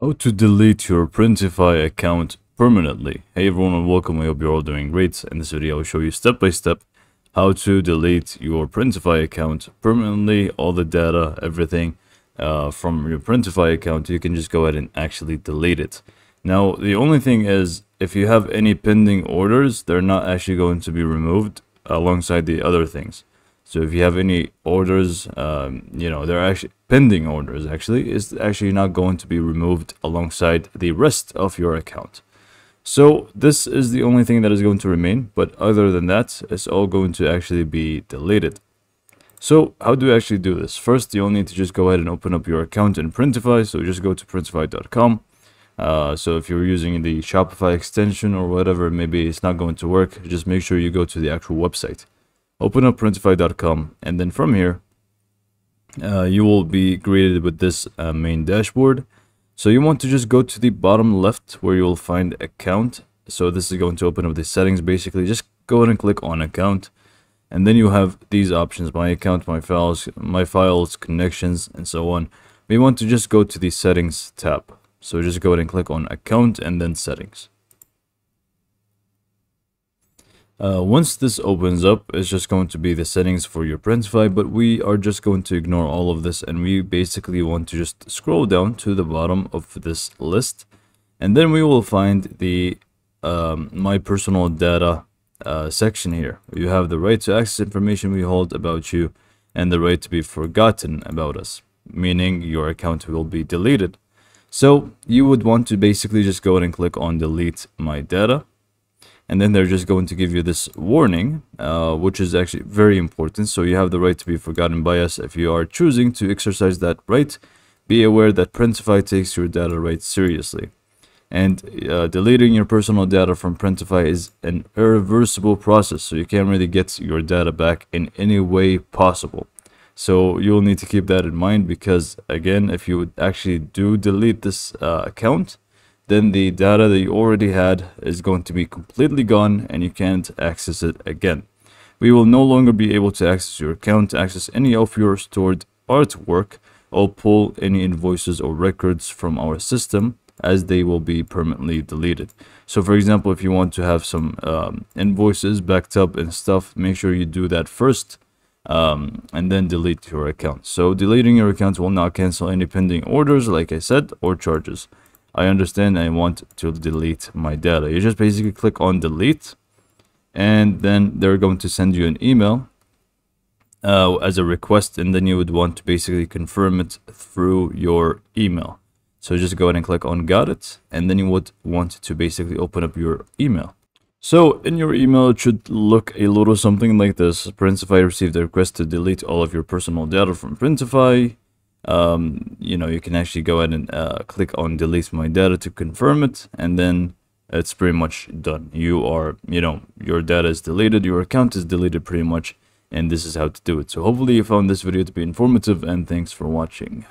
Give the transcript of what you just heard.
How to delete your Printify account permanently. Hey everyone and welcome, I hope you're all doing great. In this video I will show you step by step how to delete your Printify account permanently, all the data, everything from your Printify account. You can just go ahead and actually delete it. Now the only thing is, if you have any pending orders, they're not actually going to be removed alongside the other things. So if you have any orders, they're actually pending orders, is actually not going to be removed alongside the rest of your account. So this is the only thing that is going to remain, but other than that, it's all going to actually be deleted. So how do you actually do this? First, you'll need to just go ahead and open up your account in Printify. So just go to printify.com. So if you're using the Shopify extension or whatever, maybe it's not going to work. Just make sure you go to the actual website. Open up printify.com, and then from here you will be greeted with this main dashboard. So you want to just go to the bottom left where you will find account. So this is going to open up the settings. Basically just go ahead and click on account, and then you have these options: my account, my files, connections, and so on. We want to just go to the settings tab. So just go ahead and click on account and then settings. Once this opens up, it's just going to be the settings for your Printify, but we are just going to ignore all of this, and we basically want to just scroll down to the bottom of this list, and then we will find the my personal data section here. You have the right to access information we hold about you and the right to be forgotten about us, meaning your account will be deleted. So you would want to basically just go ahead and click on delete my data. And then they're just going to give you this warning, which is actually very important. So you have the right to be forgotten by us. If you are choosing to exercise that right, be aware that Printify takes your data right seriously. And deleting your personal data from Printify is an irreversible process. So you can't really get your data back in any way possible. So you'll need to keep that in mind, because again, if you would actually do delete this account, then the data that you already had is going to be completely gone and you can't access it again. We will no longer be able to access your account, access any of your stored artwork, or pull any invoices or records from our system, as they will be permanently deleted. So for example, if you want to have some invoices backed up and stuff, make sure you do that first and then delete your account. So deleting your account will not cancel any pending orders, like I said, or charges. I understand I want to delete my data. You just basically click on delete, and then they're going to send you an email as a request, and then you would want to basically confirm it through your email. So just go ahead and click on got it, and then you would want to basically open up your email. So in your email, it should look a little something like this. Printify received a request to delete all of your personal data from Printify. You can actually go ahead and click on delete my data to confirm it, and then it's pretty much done. Your data is deleted, your account is deleted pretty much, and this is how to do it. So hopefully you found this video to be informative, and thanks for watching.